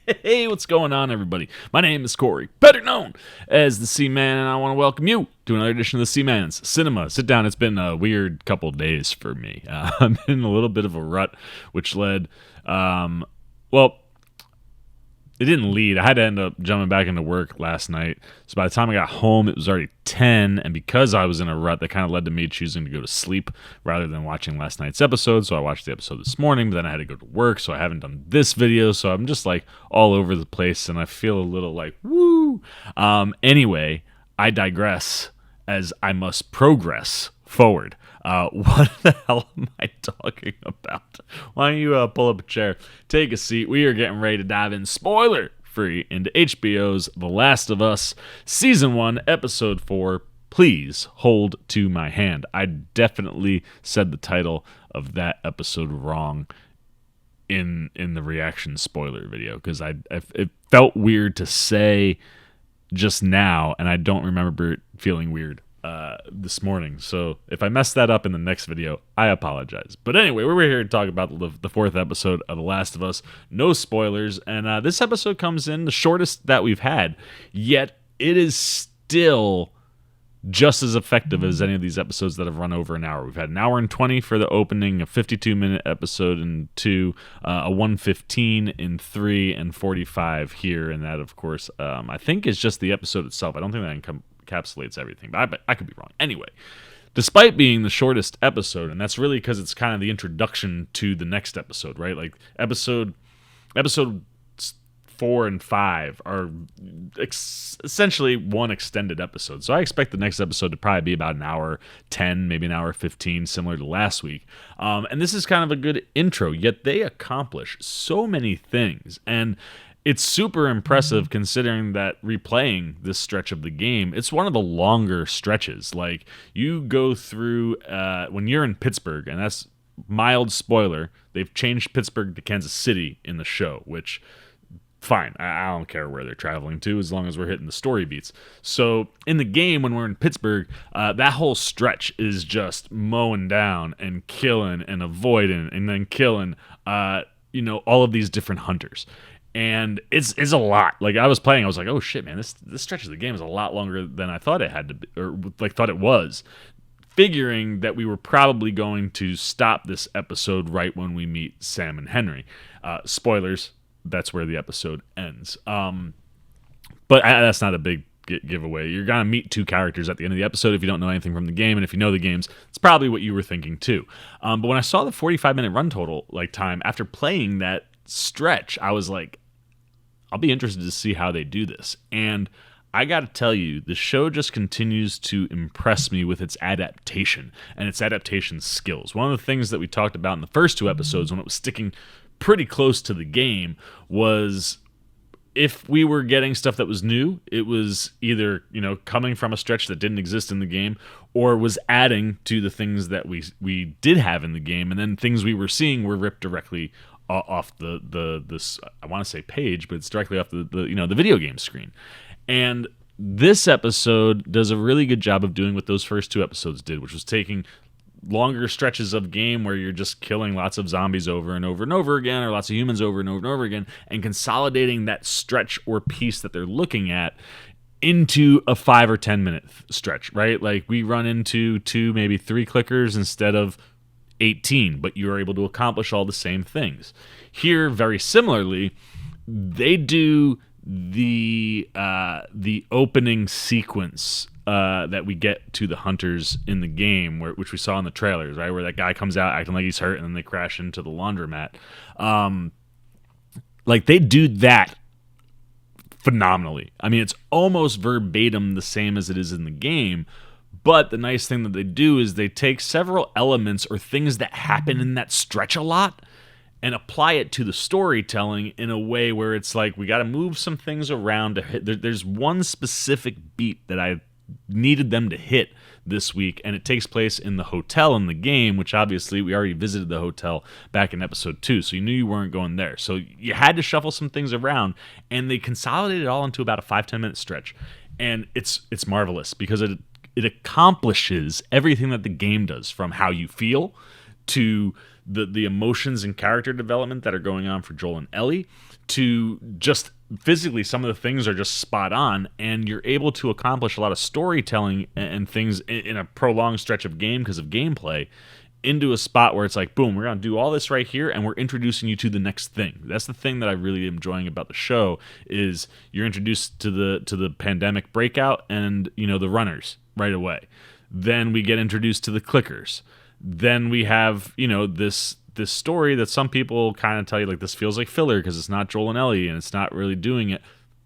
Hey, what's going on, everybody? My name is Corey, better known as the Seaman, and I want to welcome you to another edition of the Seaman's Cinema. Sit down. It's been a weird couple days for me. I'm in a little bit of a rut, which led, well, it didn't lead. I had to end up jumping back into work last night. So by the time I got home, it was already 10. And because I was in a rut, that kind of led to me choosing to go to sleep rather than watching last night's episode. So I watched the episode this morning, but then I had to go to work. So I haven't done this video. So I'm just like all over the place and I feel a little like, woo. Anyway, I digress as I must progress forward. What the hell am I talking about? Why don't you pull up a chair, take a seat. We are getting ready to dive in spoiler free into HBO's The Last of Us Season 1, Episode 4. Please hold to my hand. I definitely said the title of that episode wrong in the reaction spoiler video because it felt weird to say just now, and I don't remember it feeling weird this morning. So if I mess that up in the next video, I apologize. But anyway, we're here to talk about the fourth episode of The Last of Us. No spoilers. And this episode comes in the shortest that we've had, yet it is still just as effective as any of these episodes that have run over an hour. We've had an hour and 20 for the opening, a 52-minute episode in 2, a 115 in 3, and 45 here. And that, of course, I think is just the episode itself. I don't think that encapsulates everything, but I could be wrong. Anyway, despite being the shortest episode, and that's really because it's kind of the introduction to the next episode, right? Like episode 4 and 5 are essentially one extended episode. So I expect the next episode to probably be about an hour 10, maybe an hour 15, similar to last week. And this is kind of a good intro, yet they accomplish so many things. And it's super impressive considering that replaying this stretch of the game, it's one of the longer stretches. Like, you go through, when you're in Pittsburgh, and that's mild spoiler, they've changed Pittsburgh to Kansas City in the show, which, fine, I don't care where they're traveling to as long as we're hitting the story beats. So in the game, when we're in Pittsburgh, that whole stretch is just mowing down and killing and avoiding and then killing, all of these different hunters. And it's a lot. Like, I was playing, I was like, oh shit, man, this stretch of the game is a lot longer than I thought it had to be, or like thought it was. Figuring that we were probably going to stop this episode right when we meet Sam and Henry. Spoilers, that's where the episode ends. But that's not a big giveaway. You're gonna meet two characters at the end of the episode if you don't know anything from the game, and if you know the games, it's probably what you were thinking too. But when I saw the 45-minute run total, like, time after playing that stretch, I was like, I'll be interested to see how they do this. And I got to tell you, the show just continues to impress me with its adaptation and its adaptation skills. One of the things that we talked about in the first two episodes when it was sticking pretty close to the game was if we were getting stuff that was new, it was either, coming from a stretch that didn't exist in the game or was adding to the things that we did have in the game, and then things we were seeing were ripped directly off this, I want to say page, but it's directly off the video game screen. And this episode does a really good job of doing what those first two episodes did, which was taking longer stretches of game where you're just killing lots of zombies over and over and over again, or lots of humans over and over and over again, and consolidating that stretch or piece that they're looking at into a 5 or 10 minute stretch, right? Like, we run into 2, maybe 3 clickers instead of 18, but you are able to accomplish all the same things. Here, very similarly, they do the opening sequence that we get to the hunters in the game, which we saw in the trailers, right, where that guy comes out acting like he's hurt, and then they crash into the laundromat. Like, they do that phenomenally. I mean, it's almost verbatim the same as it is in the game. But the nice thing that they do is they take several elements or things that happen in that stretch a lot and apply it to the storytelling in a way where it's like, we got to move some things around to hit. There's one specific beat that I needed them to hit this week, and it takes place in the hotel in the game, which obviously we already visited the hotel back in episode 2, so you knew you weren't going there. So you had to shuffle some things around, and they consolidated it all into about a 5-10 minute stretch. And it's marvelous because it accomplishes everything that the game does, from how you feel to the emotions and character development that are going on for Joel and Ellie, to just physically some of the things are just spot on, and you're able to accomplish a lot of storytelling and things in a prolonged stretch of game because of gameplay, into a spot where it's like, boom, we're going to do all this right here, and we're introducing you to the next thing. That's the thing that I really am enjoying about the show, is you're introduced to the pandemic breakout and, the runners right away. Then we get introduced to the clickers. Then we have, this story that some people kind of tell you, like, this feels like filler because it's not Joel and Ellie and it's not really doing it.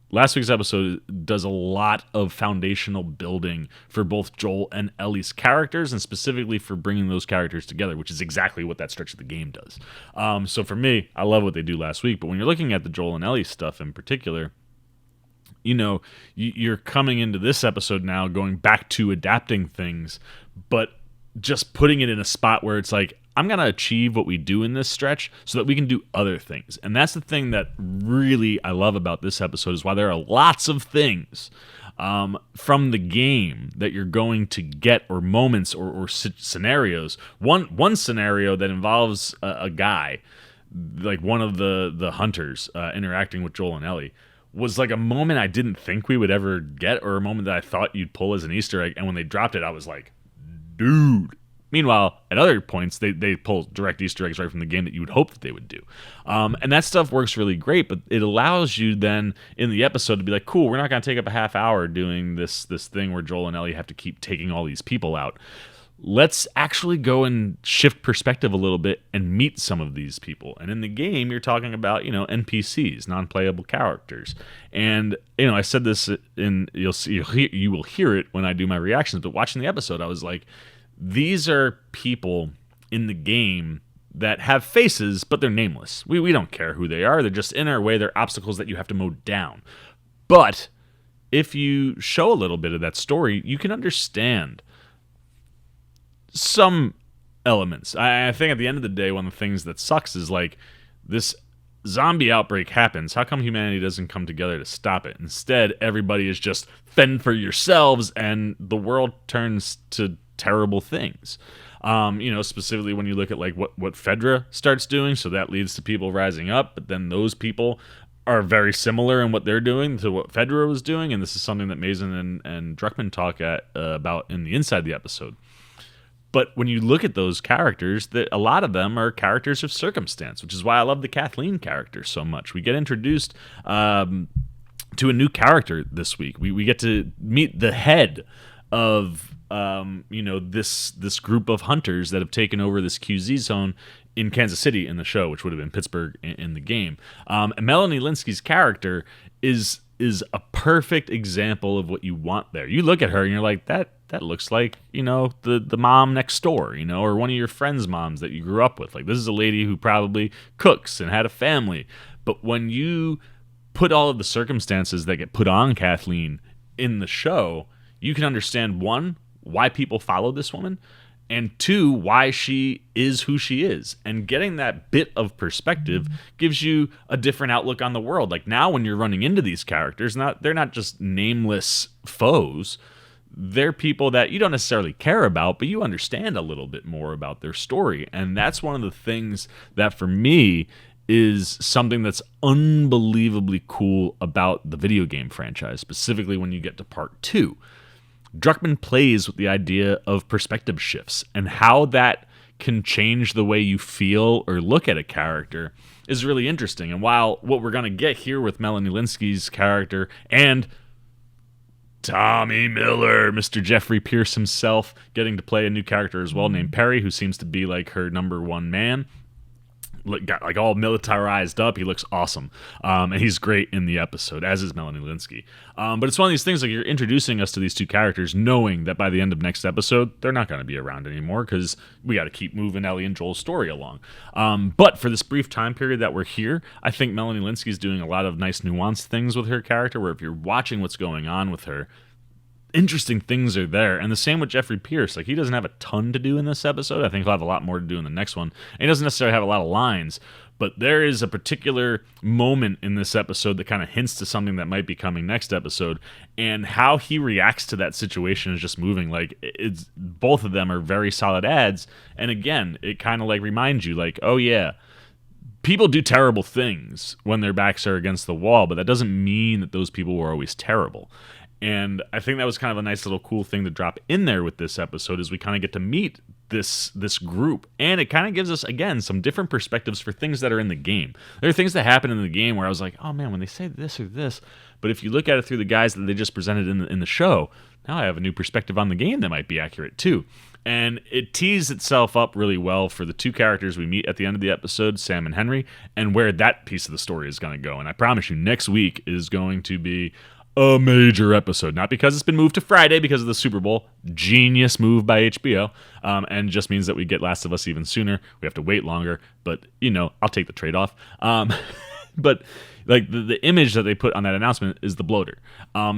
Last week's episode does a lot of foundational building for both Joel and Ellie's characters, and specifically for bringing those characters together, which is exactly what that stretch of the game does. So for me, I love what they do last week. But when you're looking at the Joel and Ellie stuff in particular, you're coming into this episode now going back to adapting things, but just putting it in a spot where it's like, I'm going to achieve what we do in this stretch so that we can do other things. And that's the thing that really I love about this episode, is why there are lots of things from the game that you're going to get, or moments or scenarios. One scenario that involves a guy, like one of the hunters interacting with Joel and Ellie, was like a moment I didn't think we would ever get, or a moment that I thought you'd pull as an Easter egg. And when they dropped it, I was like, dude. Meanwhile, at other points, they pull direct Easter eggs right from the game that you would hope that they would do. And that stuff works really great, but it allows you then in the episode to be like, cool, we're not going to take up a half hour doing this thing where Joel and Ellie have to keep taking all these people out. Let's actually go and shift perspective a little bit and meet some of these people. And in the game, you're talking about, NPCs, non-playable characters. And, I said this you will hear it when I do my reactions, but watching the episode, I was like, these are people in the game that have faces, but they're nameless. We don't care who they are. They're just in our way. They're obstacles that you have to mow down. But if you show a little bit of that story, you can understand some elements. I think at the end of the day, one of the things that sucks is, like, this zombie outbreak happens. How come humanity doesn't come together to stop it? Instead, everybody is just fend for yourselves, and the world turns to terrible things. Specifically when you look at like what Fedra starts doing, so that leads to people rising up, but then those people are very similar in what they're doing to what Fedra was doing, and this is something that Mason and Druckmann talk about in the inside the episode. But when you look at those characters, that a lot of them are characters of circumstance, which is why I love the Kathleen character so much. We get introduced to a new character this week. We get to meet the head of this group of hunters that have taken over this QZ zone in Kansas City in the show, which would have been Pittsburgh in the game. And Melanie Linsky's character is a perfect example of what you want there. You look at her and you're like, that looks like, the mom next door, or one of your friend's moms that you grew up with. Like, this is a lady who probably cooks and had a family. But when you put all of the circumstances that get put on Kathleen in the show, you can understand, one, why people follow this woman, and two, why she is who she is. And getting that bit of perspective gives you a different outlook on the world. Like, now when you're running into these characters, they're not just nameless foes. They're people that you don't necessarily care about, but you understand a little bit more about their story. And that's one of the things that, for me, is something that's unbelievably cool about the video game franchise, specifically when you get to part 2. Druckmann plays with the idea of perspective shifts, and how that can change the way you feel or look at a character is really interesting. And while what we're going to get here with Melanie Linsky's character and Tommy Miller, Mr. Jeffrey Pierce himself, getting to play a new character as well named Perry, who seems to be like her number one man, got like all militarized up. He looks awesome. And he's great in the episode, as is Melanie Linsky. But it's one of these things, like, you're introducing us to these two characters knowing that by the end of next episode, they're not going to be around anymore because we got to keep moving Ellie and Joel's story along. But for this brief time period that we're here, I think Melanie Linsky's doing a lot of nice nuanced things with her character, where if you're watching what's going on with her, interesting things are there. And the same with Jeffrey Pierce. Like, he doesn't have a ton to do in this episode. I think he'll have a lot more to do in the next one. And he doesn't necessarily have a lot of lines, But there is a particular moment in this episode that kind of hints to something that might be coming next episode, and how he reacts to that situation is just moving. Like, it's both of them are very solid ads, and again, it kind of like reminds you, like, oh yeah, people do terrible things when their backs are against the wall, but that doesn't mean that those people were always terrible. And I think that was kind of a nice little cool thing to drop in there with this episode, is we kind of get to meet this group, and it kind of gives us, again, some different perspectives for things that are in the game. There are things that happen in the game where I was like, oh man, when they say this or this, but if you look at it through the guys that they just presented in the show, now I have a new perspective on the game that might be accurate too. And it tees itself up really well for the two characters we meet at the end of the episode, Sam and Henry, and where that piece of the story is going to go. And I promise you, next week is going to be a major episode. Not because it's been moved to Friday because of the Super Bowl. Genius move by HBO. And just means that we get Last of Us even sooner. We have to wait longer. But, I'll take the trade-off. But like the image that they put on that announcement is the bloater.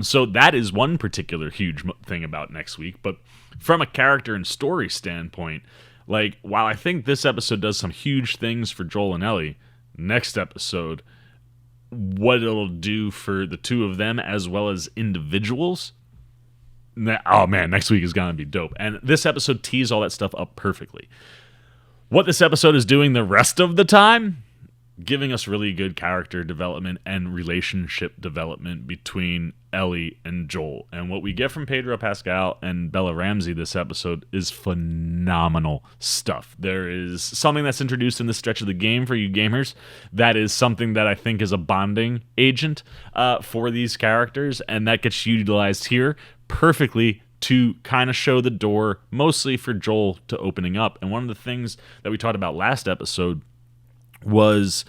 So that is one particular huge thing about next week. But from a character and story standpoint, like, while I think this episode does some huge things for Joel and Ellie, next episode, what it'll do for the two of them as well as individuals, oh man, next week is going to be dope. And this episode tees all that stuff up perfectly. What this episode is doing the rest of the time, giving us really good character development and relationship development between Ellie and Joel. And what we get from Pedro Pascal and Bella Ramsey this episode is phenomenal stuff. There is something that's introduced in this stretch of the game for you gamers that is something that I think is a bonding agent for these characters, and that gets utilized here perfectly to kind of show the door, mostly for Joel to opening up. And one of the things that we talked about last episode was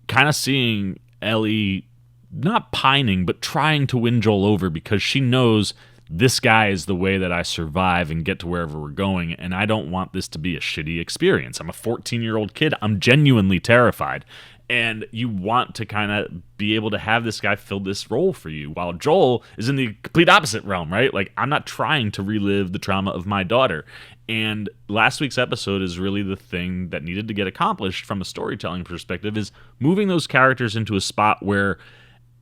kind of seeing Ellie not pining, but trying to win Joel over, because she knows this guy is the way that I survive and get to wherever we're going, and I don't want this to be a shitty experience. I'm a 14-year-old kid. I'm genuinely terrified. And you want to kind of be able to have this guy fill this role for you, while Joel is in the complete opposite realm, right? Like, I'm not trying to relive the trauma of my daughter. And last week's episode is really the thing that needed to get accomplished from a storytelling perspective, is moving those characters into a spot where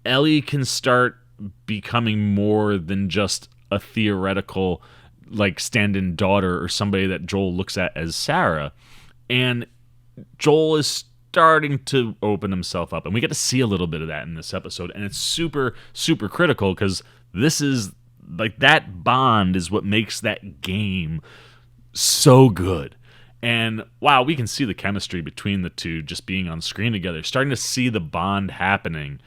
Ellie can start becoming more than just a theoretical, like, stand-in daughter or somebody that Joel looks at as Sarah. And Joel is starting to open himself up, and we get to see a little bit of that in this episode, and it's super, super critical, because this is, like, that bond is what makes that game so good. And wow, we can see the chemistry between the two just being on screen together, starting to see the bond happening.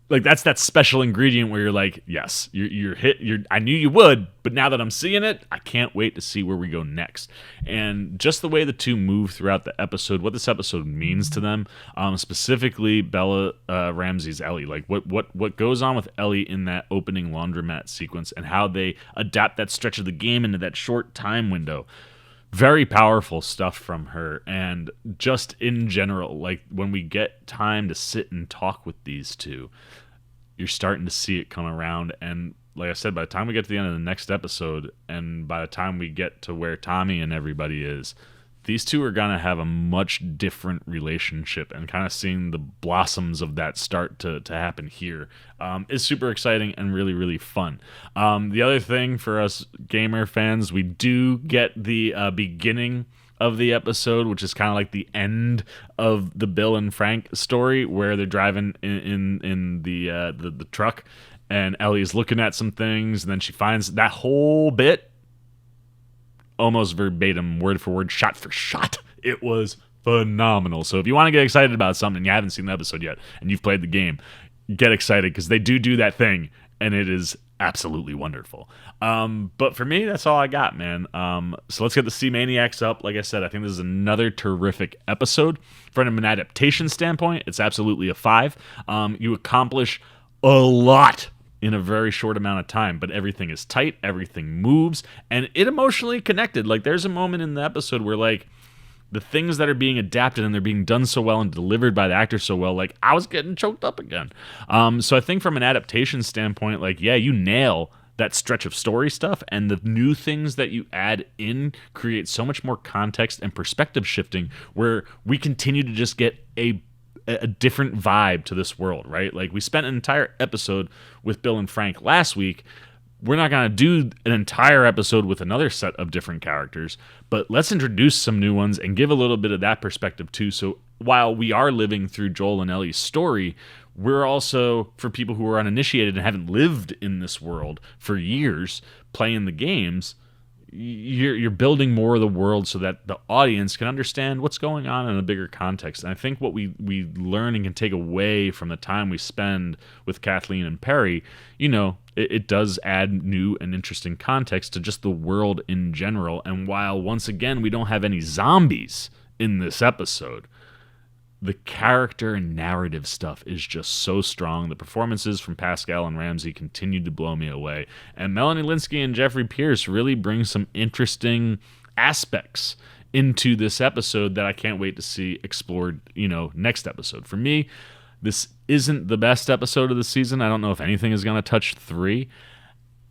Like, that's that special ingredient where you're like, yes, you're hit. I knew you would, but now that I'm seeing it, I can't wait to see where we go next. And just the way the two move throughout the episode, what this episode means to them, specifically Bella Ramsey's Ellie, like what goes on with Ellie in that opening laundromat sequence, and how they adapt that stretch of the game into that short time window. Very powerful stuff from her. And just in general, like, when we get time to sit and talk with these two, you're starting to see it come around. And like I said, by the time we get to the end of the next episode, and by the time we get to where Tommy and everybody is, these two are going to have a much different relationship, and kind of seeing the blossoms of that start to happen here is super exciting and really, really fun. The other thing for us gamer fans, we do get the beginning of the episode, which is kind of like the end of the Bill and Frank story, where they're driving in the truck, and Ellie's looking at some things, and then she finds that whole bit almost verbatim, word for word, shot for shot. It was phenomenal. So if you want to get excited about something and you haven't seen the episode yet and you've played the game, get excited, because they do that thing, and it is absolutely wonderful. But for me, that's all I got, man. So let's get the Sea Maniacs up. Like I said, I think this is another terrific episode. From an adaptation standpoint, it's absolutely a 5. You accomplish a lot in a very short amount of time, but everything is tight, everything moves, and it emotionally connected. Like, there's a moment in the episode where, like, the things that are being adapted and they're being done so well and delivered by the actors so well, like, I was getting choked up again. So I think from an adaptation standpoint, like, yeah, you nail that stretch of story stuff, and the new things that you add in create so much more context and perspective shifting, where we continue to just get a different vibe to this world, right? Like, we spent an entire episode with Bill and Frank last week. We're not going to do an entire episode with another set of different characters, but let's introduce some new ones and give a little bit of that perspective too. So while we are living through Joel and Ellie's story, we're also, for people who are uninitiated and haven't lived in this world for years playing the games, you're building more of the world so that the audience can understand what's going on in a bigger context. And I think what we learn and can take away from the time we spend with Kathleen and Perry, it does add new and interesting context to just the world in general. And while, once again, we don't have any zombies in this episode, the character and narrative stuff is just so strong. The performances from Pascal and Ramsey continue to blow me away. And Melanie Lynskey and Jeffrey Pierce really bring some interesting aspects into this episode that I can't wait to see explored, next episode. For me, this isn't the best episode of the season. I don't know if anything is going to touch 3.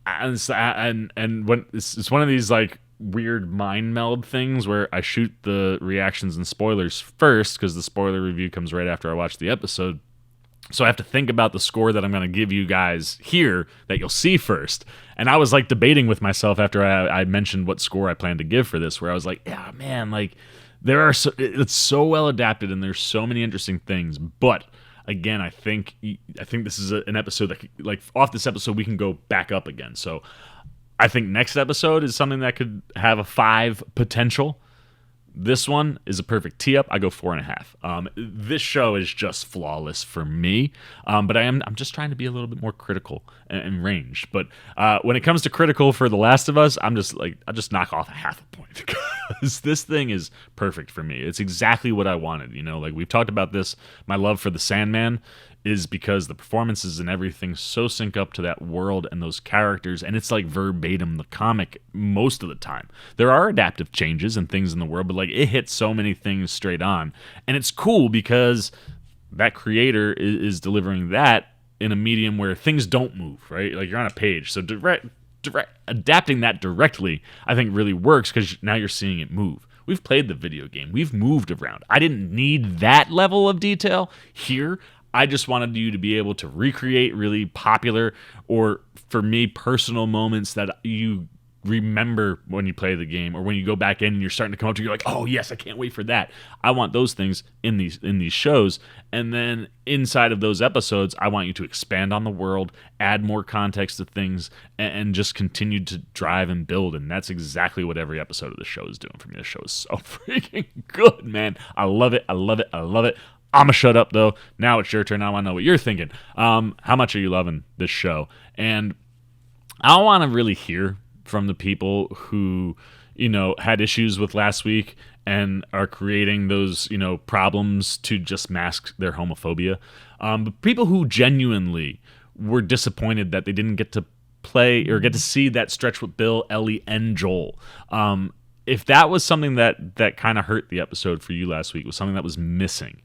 And when it's one of these, like, weird mind meld things where I shoot the reactions and spoilers first, because the spoiler review comes right after I watch the episode. So I have to think about the score that I'm going to give you guys here that you'll see first. And I was, like, debating with myself after I mentioned what score I plan to give for this, where I was like, yeah, man, like, it's so well adapted and there's so many interesting things. But again, I think this is an episode that, like, off this episode we can go back up again. So I think next episode is something that could have a 5 potential. This one is a perfect tee up. I go 4.5. This show is just flawless for me, but I'm just trying to be a little bit more critical and ranged. But when it comes to critical for The Last of Us, I just knock off a 0.5 point because this thing is perfect for me. It's exactly what I wanted. Like, we've talked about this. My love for the Sandman is because the performances and everything so sync up to that world and those characters, and it's like verbatim the comic most of the time. There are adaptive changes and things in the world, but, like, it hits so many things straight on, and it's cool because that creator is delivering that in a medium where things don't move, right? Like, you're on a page, so direct adapting that directly, I think, really works because now you're seeing it move. We've played the video game. We've moved around. I didn't need that level of detail here. I just wanted you to be able to recreate really popular, or for me, personal moments that you remember when you play the game, or when you go back in and you're starting to come up to, you're like, oh yes, I can't wait for that. I want those things in these shows. And then inside of those episodes, I want you to expand on the world, add more context to things, and just continue to drive and build. And that's exactly what every episode of the show is doing for me. The show is so freaking good, man. I love it. I love it. I love it. I'm going to shut up, though. Now it's your turn. I want to know what you're thinking. How much are you loving this show? And I want to really hear from the people who, had issues with last week and are creating those, problems to just mask their homophobia. But people who genuinely were disappointed that they didn't get to play or get to see that stretch with Bill, Ellie, and Joel. If that was something that kind of hurt the episode for you last week, was something that was missing,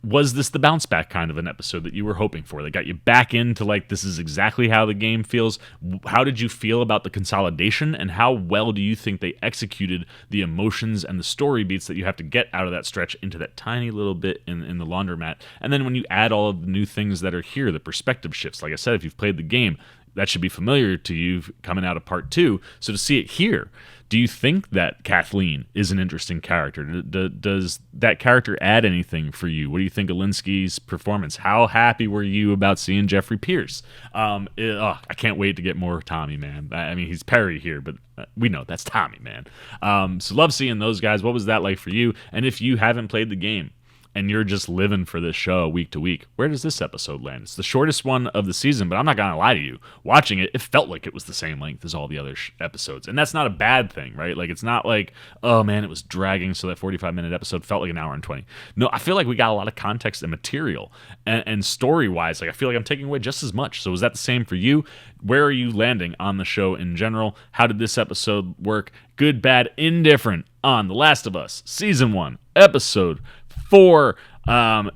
was this the bounce back kind of an episode that you were hoping for, that got you back into, like, this is exactly how the game feels? How did you feel about the consolidation, and how well do you think they executed the emotions and the story beats that you have to get out of that stretch into that tiny little bit in the laundromat? And then when you add all of the new things that are here, the perspective shifts, like I said, if you've played the game, that should be familiar to you coming out of part 2. So to see it here, do you think that Kathleen is an interesting character? Does that character add anything for you? What do you think of Linsky's performance? How happy were you about seeing Jeffrey Pierce? I can't wait to get more Tommy, man. I mean, he's Perry here, but we know that's Tommy, man. So love seeing those guys. What was that like for you? And if you haven't played the game and you're just living for this show week to week, where does this episode land? It's the shortest one of the season, but I'm not going to lie to you. Watching it, it felt like it was the same length as all the other episodes. And that's not a bad thing, right? Like, it's not like, oh man, it was dragging, so that 45-minute episode felt like an hour and 20. No, I feel like we got a lot of context and material. And story-wise, like, I feel like I'm taking away just as much. So was that the same for you? Where are you landing on the show in general? How did this episode work? Good, bad, indifferent on The Last of Us, Season 1, Episode 4,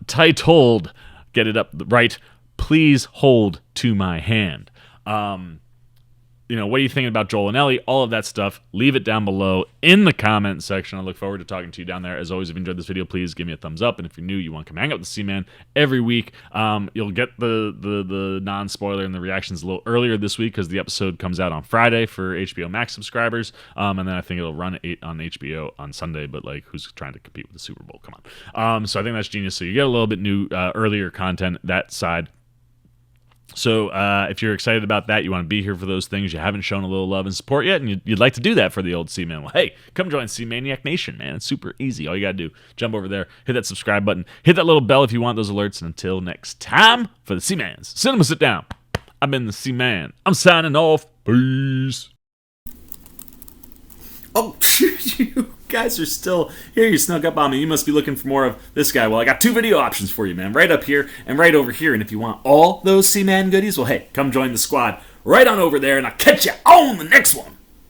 titled, get it up right, Please Hold to My Hand. what are you thinking about Joel and Ellie? All of that stuff, leave it down below in the comment section. I look forward to talking to you down there. As always, if you enjoyed this video, please give me a thumbs up. And if you're new, you want to come hang out with the C-Man every week, you'll get the non-spoiler and the reactions a little earlier this week because the episode comes out on Friday for HBO Max subscribers. And then I think it'll run on HBO on Sunday, but like, who's trying to compete with the Super Bowl? Come on. So I think that's genius. So you get a little bit new, earlier content that side. So if you're excited about that, you want to be here for those things, you haven't shown a little love and support yet, and you'd like to do that for the old C-Man, well, hey, come join C-Maniac Nation, man. It's super easy. All you got to do, jump over there, hit that subscribe button, hit that little bell if you want those alerts, and until next time, for the C-Mans, Cinema Sit Down, I've been the C-Man. I'm signing off. Peace. Oh, you guys are still here. You snuck up on me. You must be looking for more of this guy. Well, I got 2 video options for you, man. Right up here and right over here. And if you want all those C-Man goodies, well, hey, come join the squad right on over there, and I'll catch you on the next one.